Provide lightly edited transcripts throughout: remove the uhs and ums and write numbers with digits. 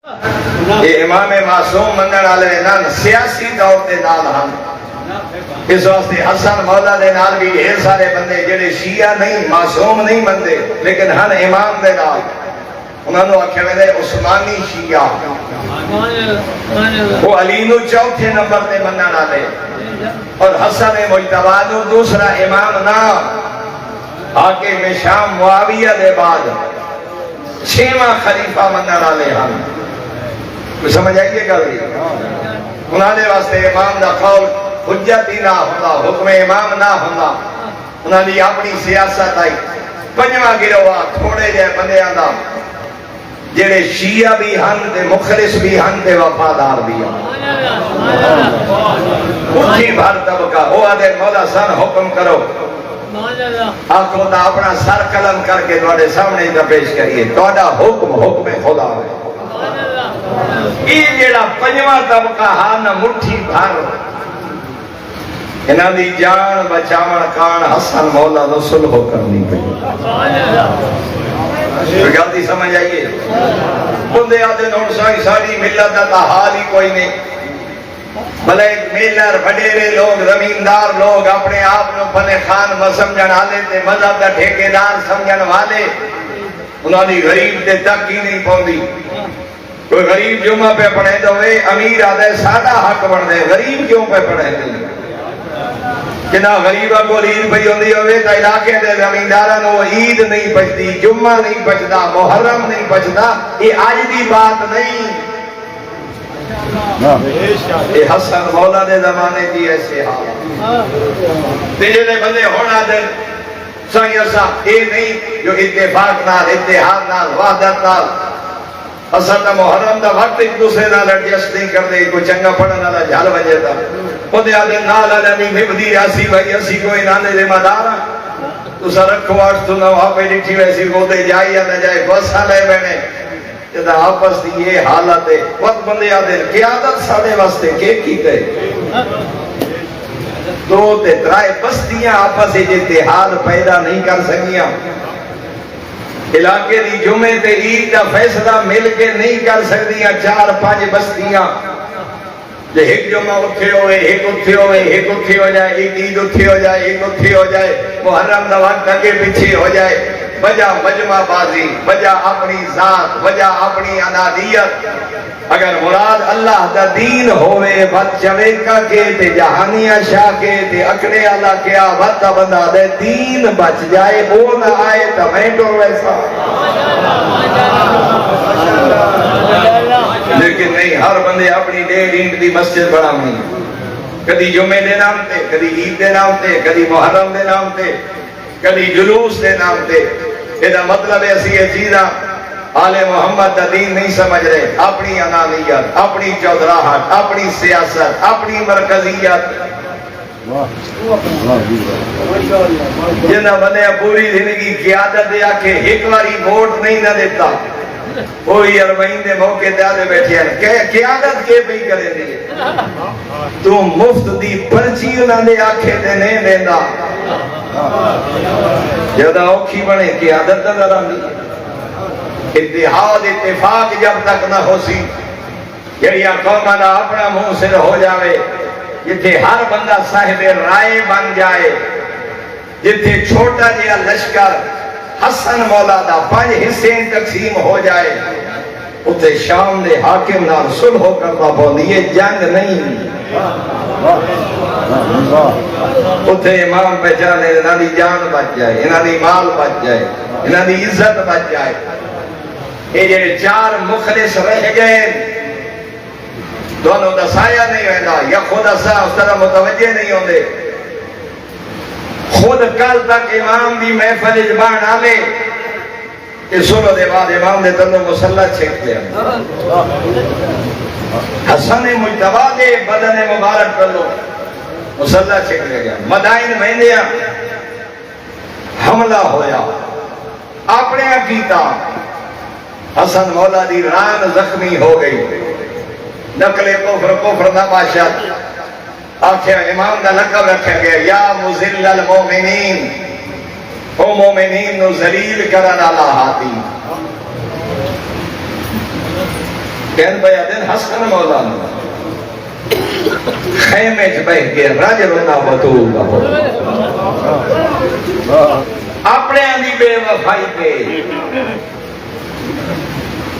یہ امام معصوم منن والے نال سیاسی طور تے نال ہن، اس واسطے حسن مولا دے نال بھی ڈھیر سارے بندے جڑے شیعہ نہیں معصوم نہیں مندے لیکن ہن امام دے نال، انہوں نے آکھے ویندے عثمانی شیعہ، وہ علی نو چوتھے نمبر تے منن والے اور حسن مجتبی نو دوسرا امام نہ، حاکم شام معاویہ دے بعد چھواں خلیفہ منن والے ہن۔ سمجھ آئیے گا؟ انہوں نے واسطے امام دا قول حجت ہی نہ ہوتا، حکم امام نہ ہوتا، انہوں نے اپنی سیاست آئی۔ پنجواں گروہ تھوڑے جے بندیاں دا جڑے شیعہ بھی ہن تے مخلص بھی ہن تے وفادار بھی ہن، اٹھی بھر طبقہ وہ آدھے مولا سن حکم کرو، آنکھوں دا اپنا سر قلم کر کے تواڈے سامنے دا پیش کریے، تواڈا حکم حکم خدا ہے۔ یہ جڑا پنجواں طبقہ ہاں مٹھی بھر انہاں دی جان بچاون کان حسن مولا دا صلح کرنی پئی۔ گل سمجھ آئیے؟ بندے آدھے نوٹ ساری ملت دا حال ہی کوئی نہیں، بھلے میلر وڈیرے لوگ زمیندار لوگ اپنے آپ نو فن خان سمجھن والے تے مذہب دا ٹھیکیدار سمجھن والے، انہاں دی غریب تے تک ہی نہیں پوندی۔ کوئی غریب جمعہ پہ پڑھے تو وہ امیر آدھے سادہ حق بن دے، غریب کیوں پہ پڑھے دے؟ جنا غریبہ کو عید پہ ہوندی ہوئے تو علاقے دے زمینداراں وہ عید نہیں بچتی، جمعہ نہیں بچتا، محرم نہیں بچتا، یہ آج دی بات نہیں، یہ حسن مولا دے زمانے دی ایسے حال تیجے دے بندے ہونا دے سائیں ایسا یہ نہیں جو اتفاق نال اتحاد نال وحدت نال اساں محرم دا وقت ایک دوسرے نال ایڈجسٹ نہیں کردے، کوئی چنگا پڑھن والا جھل وجے دا اودے آدھے نال والا نہیں نبھدی اسی بھائی اسی کوئی نانے دے مدار تساں رکھو اٹھ تو نہ آپ ڈٹھی ویسی بولتے جائے یا نہ جائے بس لے بہنے جدا آپس دی یہ حالت ہے۔ وقت بندے آدھے قیادت ساڑے واسطے کی گئے دو تے ترائے بستیاں آپس اتحاد پیدا نہیں کر سکیاں، علاقے دی جمعے تے عید کا فیصلہ مل کے نہیں کر سکتیاں، چار پانچ بستیاں جے ایک جمعہ اٹھے ہوئے ایک اٹھے ہوئے ایک اٹھے ہو جائے، ایک عید اٹھے ہو جائے ایک اٹھے ہو جائے، محرم دا وقت اگے پیچھے ہو جائے، وجہ مجمع بازی، وجہ اپنی ذات، وجہ اپنی انادیت۔ اگر مراد اللہ دا دین ہوئے بد چویکا کے تے جہانیہ شاہ کے تے اکڑے اللہ کیا بد دا بندہ دے دین بچ جائے وہ نہ آئے تو میں ڈور ویسا، لیکن نہیں ہر بندے اپنی ڈیڑھ اینٹ دی مسجد بڑا نہیں، کدی جمعے دے نام تے، کدی عید دے نام تے، کدی محرم دے نام تے، کدی جلوس دے نام تے۔ یہ مطلب ہے اسی یہ چیزاں آل محمد دا دین نہیں سمجھ رہے، اپنی انانیت، اپنی چودراہٹ، اپنی سیاست، اپنی مرکزیت، جنہاں بندے پوری زندگی قیادت دے آکے ایک باری ووٹ نہیں نہ دیتا، وہی اربعین دے موقع دے آدھے بیٹھے ہیں قیادت کے بھی کرے دی تو مفت دی پرچی انہاں دے آکھے دے نہیں دینا، جدہ اوکھی بنے قیادت نظر آندی۔ اتحاد اتفاق جب تک نہ ہو سی، جڑیا قومہ دا اپنا منہ سر ہو جاوے، جتھے ہر بندہ صاحب رائے بن جائے، جتھے چھوٹا جیا لشکر حسن مولا دا 5 حصے تقسیم ہو جائے، اتھے شام دے حاکم نال صلح کرنا پوندی، یہ جنگ نہیں، اتھے امام پہچانے انہاں دی جان بچ جائے، انہاں دی مال بچ جائے، انہاں دی عزت بچ جائے۔ یہ جڑے 4 مخلص رہ گئے دونوں دسایا نہیں ہوتا یا خود اسا اس طرح متوجہ نہیں ہوندے، خود کل تک امام دی محفل اجبان آلے کہ سنو دے بعد امام دے تنو مسلح چھک لیا، حسن مجتبی دے بدن مبارک کر لو مسلح چھک لے گیا، مدائن مہندیاں حملہ ہویا، اپنے عقیدہ حسن مولا دی ران زخمی ہو گئی، نقل کفر نباشت، آخر امام دا لقب رکھا گیا یا مذل المومنین، او مومنین نو ذلیل کرن والا ہاتھی، کہن پہ دن حسن مولانا خیمے چ بیٹھ کے رج رونا بطول کا ہو اپنے اندی بے وفائی پہ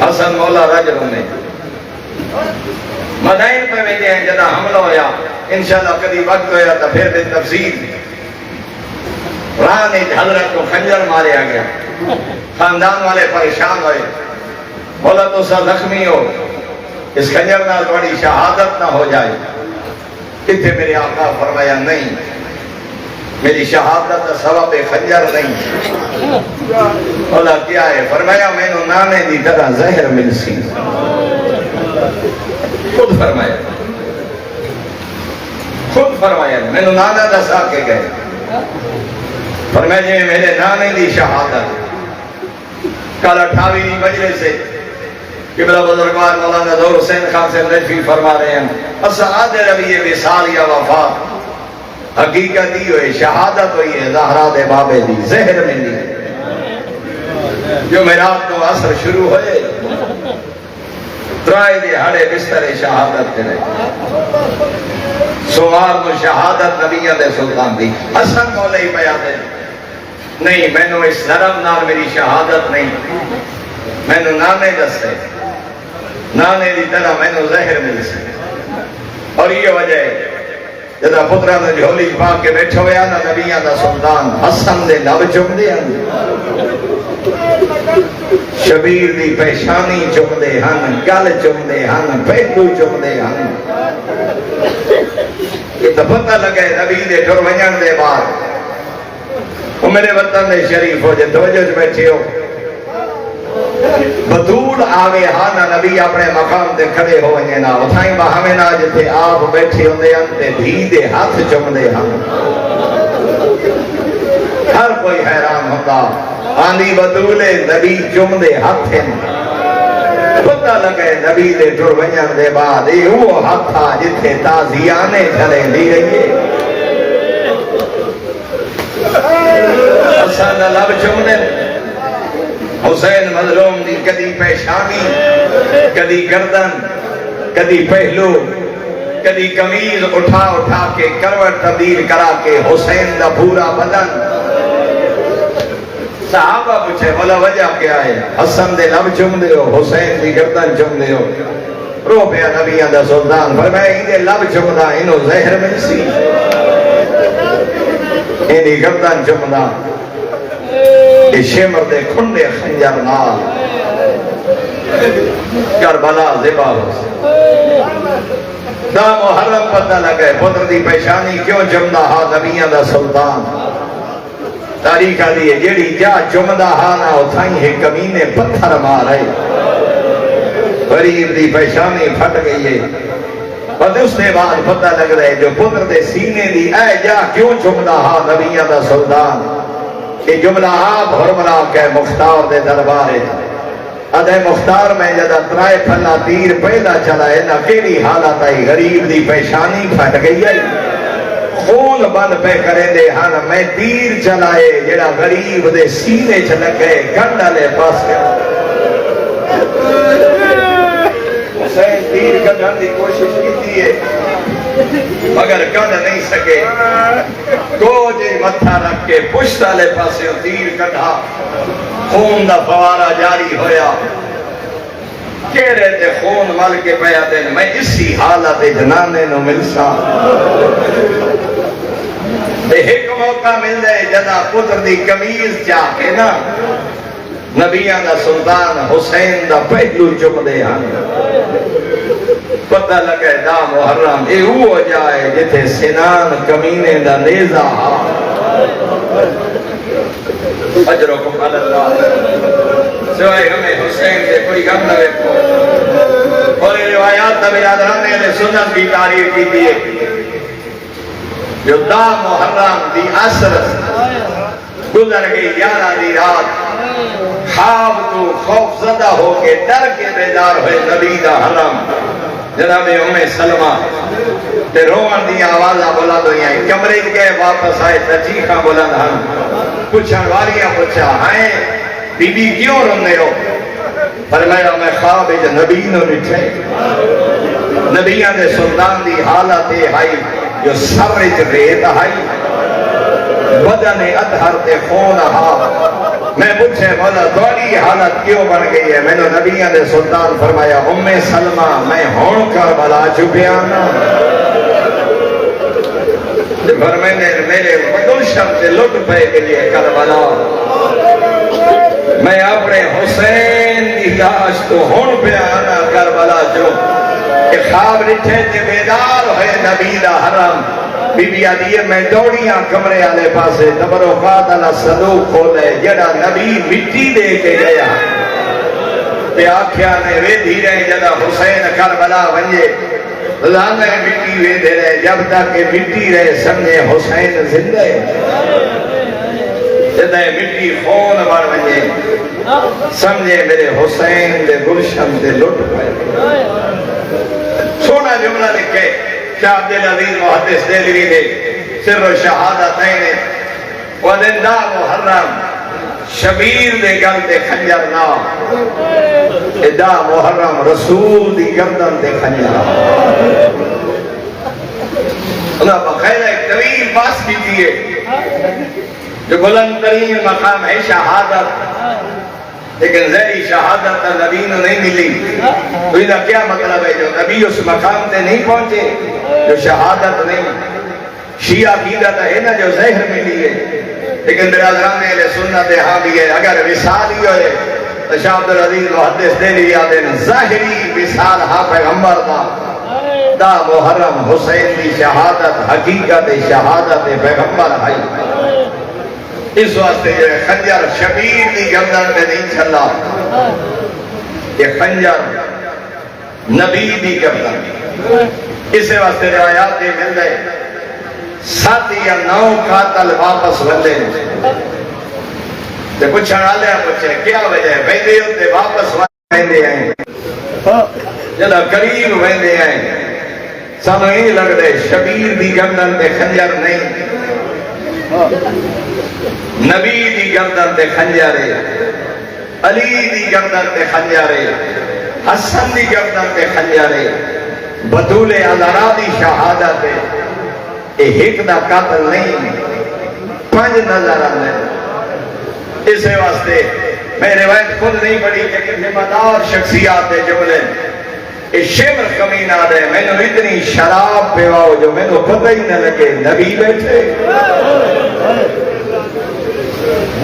حسن مولا رج رونے مدائن پہ بیٹھے ہیں جدا حملہ ہویا انشاءاللہ کبھی وقت ہویا تو پھر بھی تفصیل رانی حضرت کو خنجر ماریا گیا خاندان والے پریشان ہوئے بولا تو سا زخمی ہو اس خنجر نال بڑی شہادت نہ ہو جائے کتنے میرے آقا فرمایا نہیں میری شہادت سبب خنجر نہیں بولا کیا ہے فرمایا میں نے نانے دی طرح زہر مل سی خود فرمایا میں نے نانا دسا کے گئے فرمایا جی میرے نانے دی شہادت کل 28ویں مجلس سے قبلہ بزرگوار مولانا ظہور حسین خان سے نجفی فرما رہے ہیں اسعاد ربی وصال یا وفات حقیقت ہی ہوئی شہادت ہوئی ہے زہرا دے بابے دی زہر ملی جو میرات کو عصر شروع ہوئے ترائے دے ہڑے بستر شہادت دے رہے سوار کو شہادت نبیہ دے سلطان دی حسن مولے ہی بیان دے نہیں میں نے اس نرم نال میری شہادت نہیں میں نے نانے دستے نانے دی طرح میں نے زہر مل سے اور یہ وجہ ہے جدا پترہ نے جھولی پاک کے بیٹھو یا نا نبیہ دا سلطان حسن دے لب چم دے ہن شبیر دی پیشانی چم دے ہن گل چم دے ہن پہلو چم دے ہن یہ تو پتہ لگے نبی دے ٹر ونجن دے بعد وہ میرے وطن دے شریف ہو جے توجہ سے بیٹھے ہو بطول آوے ہانا نبی اپنے مقام دے کھڑے ہو ونجے نا اتھائیں باہمیں نا جتے آپ بیٹھے ہوں دے انتے دھی دے ہاتھ چم دے ہاں ہر کوئی حیران ہوتا آندھی بطول نبی چم دے ہاتھ ہیں پتہ لگے نبی دے ٹر ونجن دے بعد یہ وہ ہاتھ تھا جتے تازیانے چلے لی رہی ہے حسن لب چم دے حسین مظلوم دی کدی پیشانی کدی گردن کدی پہلو کدی قمیض اٹھا اٹھا کے کروٹ تبدیل کرا کے حسین دا پورا بدن صحابہ پوچھے بولا وجہ کیا ہے حسن دے لب چم دے ہو حسین دی گردن چم دے ہو رو پیا نبیہ دا سلطان فرمایا ہی دے لب چم دا انہوں زہر مل سی انہی گردن چم دا یہ شمر دے کھنڈے خنجر نال کربلا زبا ہو دا محرم پتہ لگے پتر دی پیشانی کیوں جمدہ ہا نبیہ دا سلطان تاریخ آدھی ہے جیڑی جا جمدہ ہا نہ اتھائیں ہے کمینے پتھر مارے غریب دی پیشانی پھٹ گئی ہے اور اس نے بعد پتہ لگ رہے جو پتر دے سینے دی اے جا کیوں جمدہ ہا نبیہ دا سلطان کہ جملہ آپ حرملا کے مختار دے دربارے ادھے مختار میں جدہ ترائے پھلا تیر پیدا چلا ہے نہ کیلی حالت آئی غریب دی پیشانی پھٹ گئی ہے خون بند پہ کرے دے ہاں میں تیر چلائے جڑا غریب دے سینے چلک گئے گنڈا لے پاس گیا حسین تیر کھڑن دی کوشش کی ہے مگر کھڑ نہیں سکے گوجے متھا رکھ کے پشتا لے پاسے تیر کھڑا خون دا فوارہ جاری ہویا کہہ رہے تھے خون مل کے پیا دن میں اسی حالت جنانے نو ملسا ایک موقع مل جائے جدا پتر دی قمیض جا کے نا نبیان دا سلطان حسین دا پہلو چک دے ہاں پتہ لگے دا محرم اے ہو جائے جتے سنان کمینے دا نیزہ اجرکم اللہ سوائے ہمیں حسین سے کوئی غم نہ رکھو اور روایات نبی آدھران نے سنت کی تعریف کی دیئے جو دا محرم دی عصر گزر گئی 11 دی رات خواب تو خوف زدہ ہو کے ڈر کے بیدار ہوئے نبی دا حرم جناب سلمہ تے روان دی آوازہ بولا دو یہاں کمرے گئے واپس آئے تجیخہ بلند ہم پوچھا والیاں پوچھا ہائیں بی بی کیوں رونے ہو فرمایا میں خواب وچ نبی نو ڈٹھے نبیاں دے سلطان دی حالت یہ آئی جو سر وچ ریت آئی بدن اطہر تے خون آ میں پوچھے مولا تھوڑی حالت کیوں بن گئی ہے؟ میں نے نبیاں دے سلطان فرمایا ام سلمہ میں ہون کربلا چھپیا نا فرمانے میرے گلشن سے لٹ پے گئی کربلا میں اپنے حسین کی لاش تو ہون پہ آنا کربلا جو کہ خواب رٹھے تے بیدار ہوئے نبی دا حرم بی بی آدھی میں دوڑیاں کمرے آلے پاسے تبرکات اللہ صدوق کھولے جڑا نبی مٹی دے کے گیا تے آکھیا نے وے دھیرے جدا حسین کربلا ونجے لانے مٹی وے دے رہے جب تک کہ مٹی رہے سمجھے حسین زندہ جدہ مٹی خون بڑھ ونجے سمجھے میرے حسین دے گلشن دے لٹ پائے سونا جملہ لکھے شاہ عبدالعزیز محدث دہلوی نے سر و شہادتین ودندہ محرم شبیر دے گل دے خنجر نا ادا محرم رسول دی گردن دے خنجر انہاں بخیر ایک طویل باس کی دیئے جو بلند ترین مقام ہے شہادت لیکن زہری شہادت نبی نے نہیں ملی تو یہ کیا مطلب ہے جو نبی اس مقام تے نہیں پہنچے جو شہادت نہیں شیعہ عقیدت ہے نا جو زہر ملی ہے لیکن برادران اہل سنت ہاں بھی ہے اگر وصال ہی ہوئے تو شاہ عبدالعزیز محدث دہلوی یادیں ظاہری وصال ہاں پیغمبر دا محرم حسین کی شہادت حقیقت شہادت پیغمبر ہے اس واسطے یہ خنجر شبیر کی گردن میں نہیں چلا یہ خنجر نبی کی گردن اس واسطے روایات دے مل گئے 7 یا 9 قاتل واپس بندے تے پوچھن والے پوچھے کیا وجہ ہے ویندے ہوتے واپس ویندے ہیں جدا قریب ویندے ہیں سانو یہ لگ رہے شبیر کی گردن تے خنجر نہیں نبی دی گردن تے خنجرے علی دی گردن تے خنجرے حسن دی گردن تے خنجرے بطول عذرا دی شہادت اے ایک دا قاتل نہیں 5 نظر آنے اسے واسطے میں روایت خود نہیں پڑھی لیکن ذمہ شخصیات دے جملے اے شمر کمینہ دے میں نے اتنی شراب پیواؤ جو میں نے پتہ ہی نہ لگے نبی بیٹھے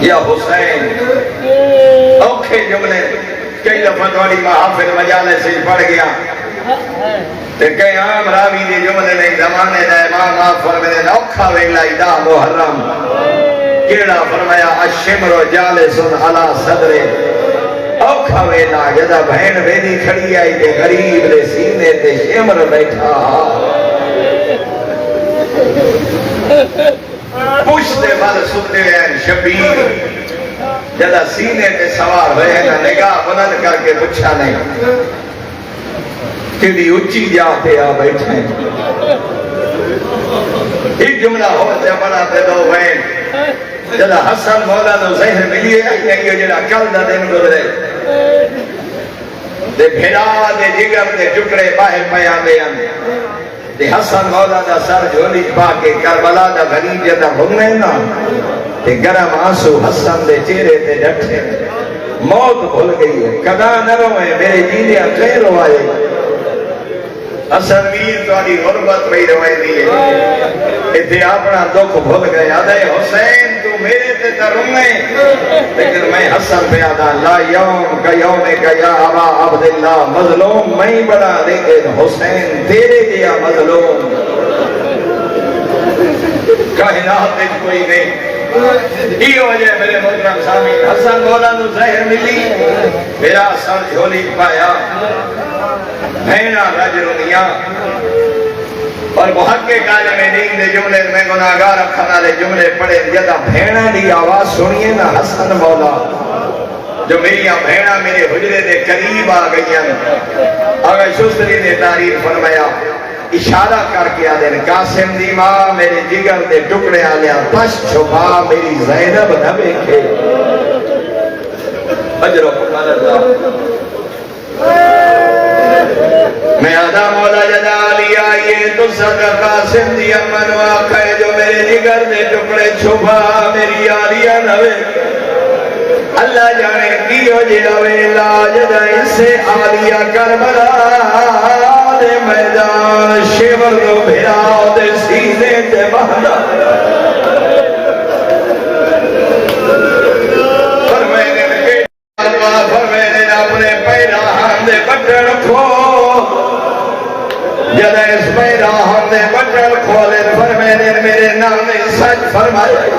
یا حسین اوکھے جملے کئی دفعہ تھوڑی محافل مجالے سے پڑھ گیا تے کئی عام راوی دے جملے نے زمانے دا امام آپ فرمائے اوکھا ویلا ادا محرم کیڑا فرمایا الشمر جالس علی صدرے اوکھا ویلا جدا بہن ویدی کھڑی آئی تے غریب دے سینے تے شمر بیٹھا پوچھتے بل سنتے ہیں شبیر جدا سینے تے سوار ہوئے ہیں نگاہ بلند کر کے پوچھا نہیں کیڑی اچھی جاتے آ بیٹھے ایک جملہ ہوتے بڑا تے دو بہن جدا حسن مولا نو زہر ملی ہے یہ جدا کل دا دن گزرے تے بھیڑا دے جگر دے ٹکڑے باہر پیا دے تے حسن مولا دا سر جھولی پا کے کربلا دا غریب جدا بھگنے نا تے گرم آنسو حسن دے چہرے تے ڈٹھے موت بھول گئی ہے کدا نہ روئے میرے جیندیاں کہیں روائے حسن ویر تاری غربت پہ روائے دیئے اتھے اپنا دکھ بھول گئے آدھے حسین تو میرے تے ترمے لیکن میں حسن پہ آدھا لا یوم کا یوم کا یا ابا عبداللہ مظلوم میں بڑا لیکن حسین تیرے دیا مظلوم کائنات میں کوئی نہیں یہ وجہ میرے محترم سامعین حسن مولا نو زہر ملی میرا سر جھولی پایا بہنا رجرنیا اور محقق عالم دین دے جملے میں گناہگار رکھنا لے جملے پڑھے جدا بہنا دی آواز سنیے نا حسن مولا جو میری بہنا میرے حجرے دے قریب آ گئی اگر شستری نے تعریف فرمایا اشارہ کر کے آدھے قاسم دی ماں میرے جگر دے ٹکڑے آلیا پش چھپا میری زینب نہ بیکھے اجر و کمال اللہ میں آدھا مولا جلالی آئیے تو صدر قاسم دی امن واقع ہے جو میرے جگر دے ٹکڑے چھپا میری آلیہ نوے اللہ جانے کی ہو جاوے لاجدہ اسے آلیہ کربلا دے میدان شیور دو بھیراؤ دے سینے دے بہنا فرمینے اپنے پیراہن دے بٹن کھو جدہ اس پیراہن دے بٹن کھولے فرمینے میرے نانے سچ فرمائے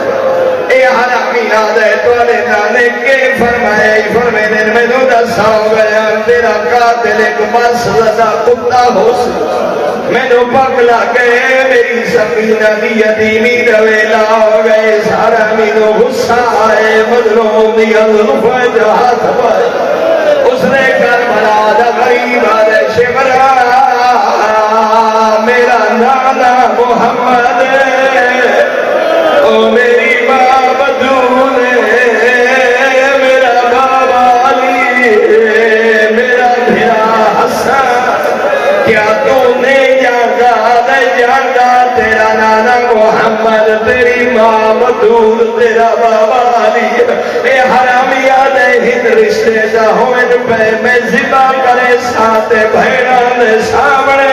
اے حرامی آدھے توالے نانے کے فرمائے فرمینے میں دو دسا ہو گیا تیرا قاتل ایک بس زدہ کتا ہو میں دو پکلا گئے میری سمینہ دی یتیمی دویلا ہو گئے سارا میدو غصہ آئے مظلوم دی الفا جو ہاتھ پائے اس نے کربلا دا غریب آدھے شمرا میرا نانا محمد او میری ماں بدون میرا بابا علی میرا بھیرا حسن کیا تو نے جانگا تیرا نانا محمد تیری ماں بدون تیرا بابا علی اے حرامی آدھے ہند رشتے دا ہوئن پہ میں زبا کرے ساتے بھیڑان دے سامنے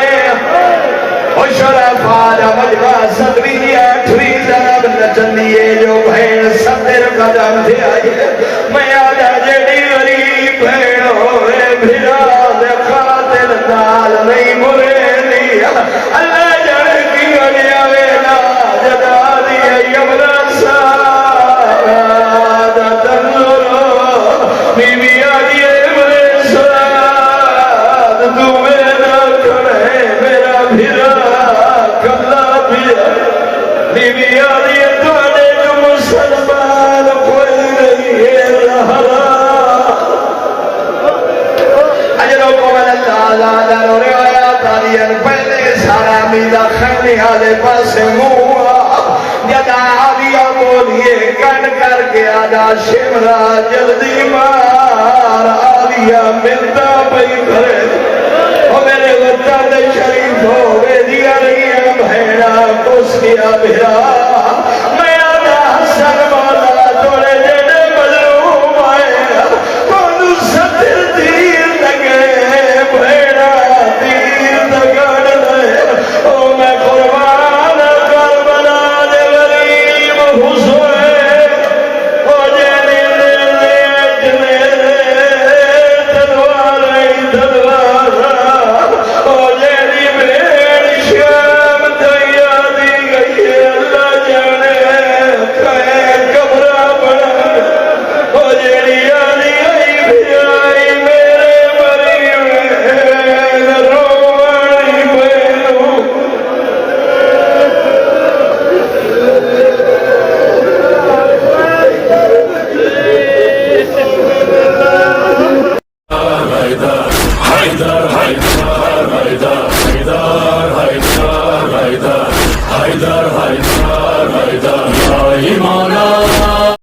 او شرفا دا مجمع صدری آٹھوی ضرب نچن دیئے جو بھیڑ ستر قدم دے آئی میں آدھا جڑی غریب بھیڑ ہوئے بھیڑا دے قاتل نال نہیں مرے لیا اللہ جڑ کی غنیا ویلا جدا دیئے یمنا سادہ تنظرو بیوی آدھیے مرے سراد تو میرا کھڑے میرا بھیرا کلا بھیرا بیوی آدھیے تھانے جو مسلمان کوئی نہیں ہے رہا اجروں کو من اللہ دارو روایات آدھین پہلے سارا میدہ خیلی آدھے پاس موہ جدا آدھیا بولیے کن کر کے آدھا شمرا جلدی مار آدھیا ملتا پئی کرے او میرے وطن شریف ہوئے دیا رہی بھیڑا کس کیا بھیڑا میں آدھا حسن مولا توڑے جڑے مظلوم آئے کونو ستر تیر لگے بھیڑا تیر لگڑ لے او میں قربان کربلا دے غریب حسین او جنی لے تلوار او جنی بھیڑ شام دیا دی گئی اللہ جانے کہے کبرا بڑا او جنی آدھی گئی بھی آئی میرے بری میں روانی بینو Haydar, Haydar.